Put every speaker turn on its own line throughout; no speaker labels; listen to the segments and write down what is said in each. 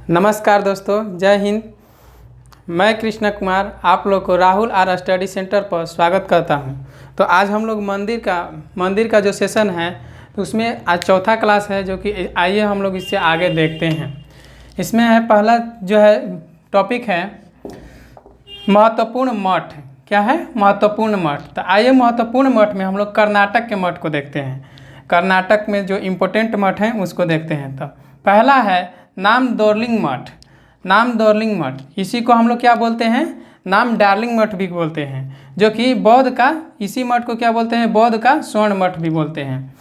नमस्कार दोस्तों, जय हिंद। मैं कृष्ण कुमार आप लोग को राहुल आर स्टडी सेंटर पर स्वागत करता हूं। तो आज हम लोग मंदिर का जो सेशन है तो उसमें आज चौथा क्लास है, जो कि आइए हम लोग इससे आगे देखते हैं। इसमें है पहला जो है टॉपिक है महत्वपूर्ण मठ। क्या है? महत्वपूर्ण मठ। तो आइए महत्वपूर्ण मठ में हम लोग कर्नाटक के मठ को देखते हैं। कर्नाटक में जो इम्पोर्टेंट मठ हैं उसको देखते हैं। तो पहला है नामदोर्लिंग मठ। नामदोर्लिंग मठ, इसी को हम लोग क्या बोलते हैं? नाम डार्लिंग मठ भी बोलते हैं, जो कि बौद्ध का, इसी मठ को क्या बोलते हैं? बौद्ध का स्वर्ण मठ भी बोलते हैं।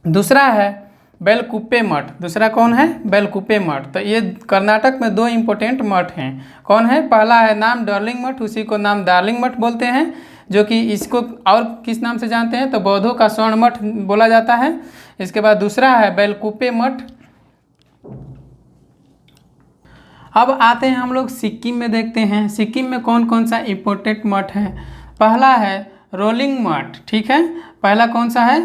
दूसरा है बेलकुप्पे मठ। दूसरा कौन है? बेलकुप्पे मठ। तो ये कर्नाटक में दो इम्पोर्टेंट मठ हैं। कौन है? पहला है नाम डार्लिंग मठ, उसी को नाम डार्लिंग मठ बोलते हैं, जो कि इसको और किस नाम से जानते हैं? तो बौद्धों का स्वर्ण मठ बोला जाता है। इसके बाद दूसरा है बेलकुप्पे मठ। अब आते हैं हम लोग सिक्किम में, देखते हैं सिक्किम में कौन कौन सा इम्पोर्टेंट मठ है। पहला है रोलिंग मठ। ठीक है, पहला कौन सा है?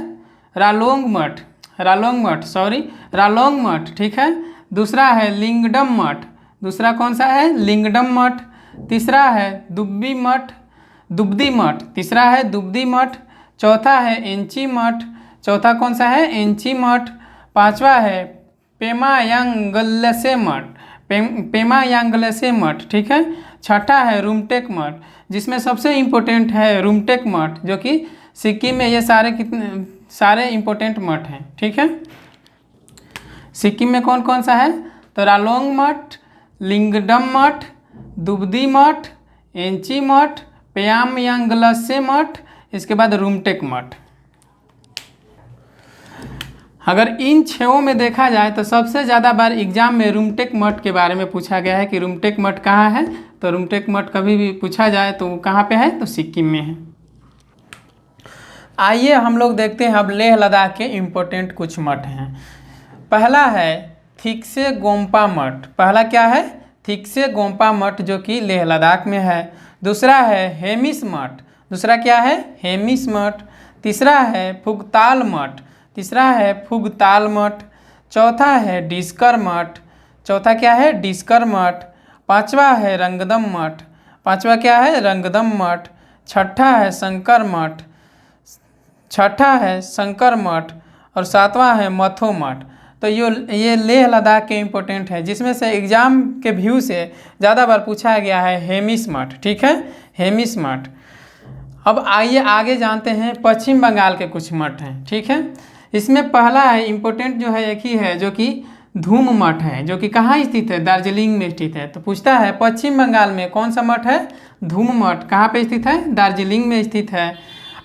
रालोंग मठ। रालोंग मठ। ठीक है। दूसरा है लिंगडम मठ। दूसरा कौन सा है? लिंगडम मठ। तीसरा है दुब्दी मठ। तीसरा है दुब्दी मठ। चौथा है एंची मठ। चौथा कौन सा है? एंची मठ। पांचवा है पेमायांगलसे मठ। पेमायांगलसे मठ। ठीक है। छठा है रूमटेक मठ, जिसमें सबसे इम्पोर्टेंट है रूमटेक मठ, जो कि सिक्किम में ये सारे इम्पोर्टेंट मठ हैं। ठीक है। सिक्किम में कौन कौन सा है? तो रालोंग मठ, लिंगडम मठ, दुब्दी मठ, एंची मठ, पेमायांगलसे मठ, इसके बाद रूमटेक मठ। अगर इन छयों में देखा जाए तो सबसे ज़्यादा बार एग्जाम में रूमटेक मठ के बारे में पूछा गया है कि रूमटेक मठ कहाँ है। तो रूमटेक मठ कभी भी पूछा जाए तो वो कहाँ पे है? तो सिक्किम में है। आइए हम लोग देखते हैं अब लेह लद्दाख के इम्पोर्टेंट कुछ मठ हैं। पहला है थिकसे गोम्पा मठ। पहला क्या है? थिकसे गोम्पा मठ, जो कि लेह लद्दाख में है। दूसरा है हेमिस मठ। दूसरा क्या है? हेमिस मठ। तीसरा है फुगताल मठ। तीसरा है फुगताल मठ। चौथा है डिस्कर मठ। चौथा क्या है? डिस्कर मठ। पांचवा है रंगदम मठ। पांचवा क्या है? रंगदम मठ। छठा है शंकर मठ। और सातवां है मथो मठ। तो ये लेह लद्दाख के इम्पोर्टेंट है, जिसमें से एग्जाम के व्यू से ज़्यादा बार पूछा गया है हेमिस मठ। ठीक है, हेमिस मठ। अब आइए आगे जानते हैं पश्चिम बंगाल के कुछ मठ हैं। ठीक है, इसमें पहला है इम्पोर्टेंट जो है, एक ही है, जो कि धूम मठ है, जो कि कहाँ स्थित है? दार्जिलिंग में स्थित है। तो पूछता है पश्चिम बंगाल में कौन सा मठ है? धूम मठ। कहाँ पे स्थित है? दार्जिलिंग में स्थित है।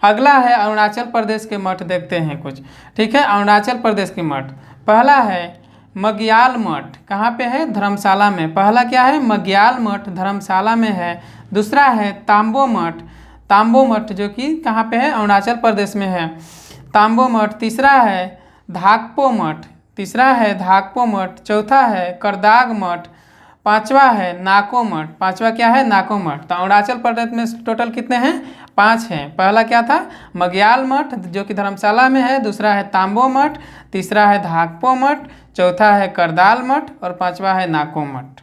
अगला है अरुणाचल प्रदेश के मठ, देखते हैं कुछ। ठीक है, अरुणाचल प्रदेश के मठ। पहला है मग्याल मठ। कहाँ पे है? धर्मशाला में। पहला क्या है? मग्याल मठ, धर्मशाला में है। दूसरा है तांबो मठ। तांबो मठ, जो कि कहाँ पे है? अरुणाचल प्रदेश में है, तांबो मठ। तीसरा है धाकपो मठ। तीसरा है धाकपो मठ। चौथा है करदाग मठ। पांचवा है नाको मठ। पांचवा क्या है? नाको मठ। तो अरुणाचल प्रदेश में टोटल कितने हैं? 5 हैं। पहला क्या था? मग्याल मठ, जो कि धर्मशाला में है। दूसरा है तांबो मठ। तीसरा है धाकपो मठ। चौथा है करदाल मठ। और पांचवा है नाको मठ।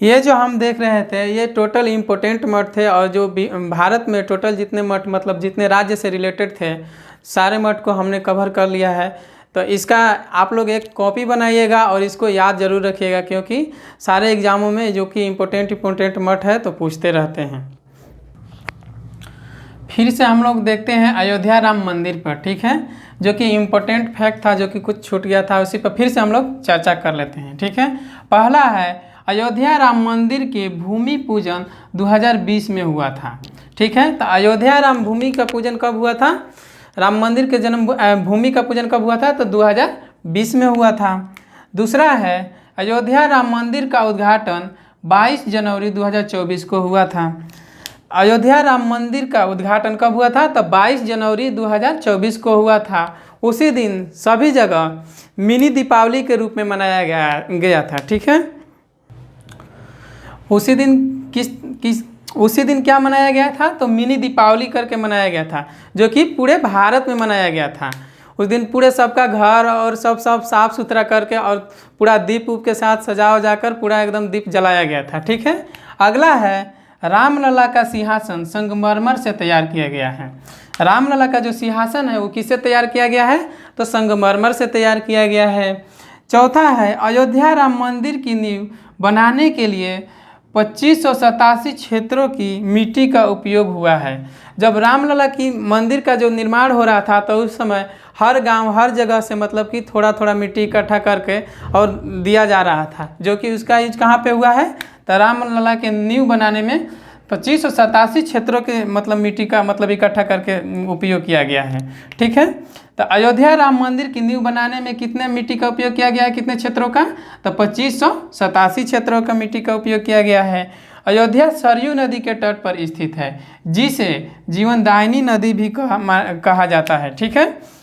ये जो हम देख रहे थे ये टोटल इम्पोर्टेंट मठ थे, और जो भारत में टोटल जितने मठ, मतलब जितने राज्य से रिलेटेड थे, सारे मठ को हमने कवर कर लिया है। तो इसका आप लोग एक कॉपी बनाइएगा और इसको याद जरूर रखिएगा, क्योंकि सारे एग्जामों में जो कि इम्पोर्टेंट मठ है तो पूछते रहते हैं। फिर से हम लोग देखते हैं अयोध्या राम मंदिर पर। ठीक है, जो कि इम्पोर्टेंट फैक्ट था, जो कि कुछ छूट गया था, उसी पर फिर से हम लोग चर्चा कर लेते हैं। ठीक है, पहला है अयोध्या राम मंदिर के भूमि पूजन 2020 में हुआ था। ठीक है, तो अयोध्या राम भूमि का पूजन कब हुआ था? राम मंदिर के भूमि का पूजन कब हुआ था? तो 2020 में हुआ था। दूसरा है अयोध्या राम मंदिर का उद्घाटन 22 जनवरी 2024 को हुआ था। अयोध्या राम मंदिर का उद्घाटन कब हुआ था? तो 22 जनवरी 2024 को हुआ था। उसी दिन सभी जगह मिनी दीपावली के रूप में मनाया गया था। ठीक है, उसी दिन क्या मनाया गया था? तो मिनी दीपावली करके मनाया गया था, जो कि पूरे भारत में मनाया गया था। उस दिन पूरे सबका घर और सब साफ सुथरा करके और पूरा दीप उप के साथ सजा वजा कर पूरा एकदम दीप जलाया गया था। ठीक है। अगला है रामलला का सिंहासन संगमरमर से तैयार किया गया है। रामलला का जो सिंहासन है वो किससे तैयार किया गया है? तो संगमरमर से तैयार किया गया है। चौथा है अयोध्या राम मंदिर की नींव बनाने के लिए 2587 क्षेत्रों की मिट्टी का उपयोग हुआ है। जब रामलला की मंदिर का जो निर्माण हो रहा था तो उस समय हर गांव हर जगह से मतलब कि थोड़ा थोड़ा मिट्टी इकट्ठा करके और दिया जा रहा था, जो कि उसका यूज कहाँ पे हुआ है? तो रामलला के नींव बनाने में 2587 क्षेत्रों के मतलब मिट्टी का मतलब इकट्ठा करके उपयोग किया गया है। ठीक है। तो अयोध्या राम मंदिर की नींव बनाने में कितने मिट्टी का उपयोग किया गया है? कितने क्षेत्रों का? तो 2587 क्षेत्रों का मिट्टी का उपयोग किया गया है। अयोध्या सरयू नदी के तट पर स्थित है, जिसे जीवनदायिनी नदी भी कहा जाता है। ठीक है।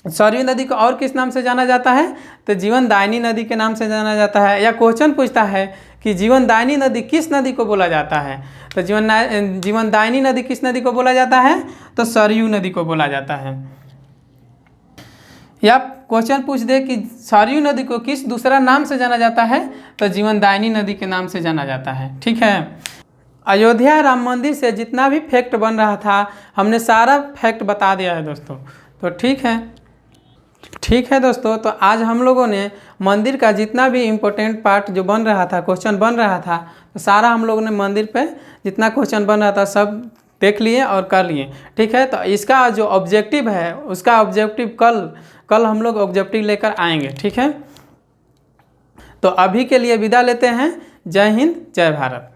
सरयू नदी को और किस नाम से जाना जाता है? तो जीवनदायिनी नदी के नाम से जाना जाता है। या क्वेश्चन पूछता है कि जीवनदायिनी नदी किस नदी को बोला जाता है? तो जीवनदायिनी नदी किस नदी को बोला जाता है? तो सरयू नदी को बोला जाता है। या क्वेश्चन पूछ दे कि सरयू नदी को किस दूसरा नाम से जाना जाता है? तो जीवनदायिनी नदी के नाम से जाना जाता है। ठीक है। अयोध्या राम मंदिर से जितना भी फैक्ट बन रहा था हमने सारा फैक्ट बता दिया है दोस्तों। तो ठीक है दोस्तों, तो आज हम लोगों ने मंदिर का जितना भी इम्पोर्टेंट पार्ट जो बन रहा था, क्वेश्चन बन रहा था, तो सारा हम लोगों ने मंदिर पे जितना क्वेश्चन बन रहा था सब देख लिए और कर लिए। ठीक है। तो इसका जो ऑब्जेक्टिव है उसका ऑब्जेक्टिव कल हम लोग ऑब्जेक्टिव लेकर आएंगे। ठीक है। तो अभी के लिए विदा लेते हैं। जय हिंद, जय भारत।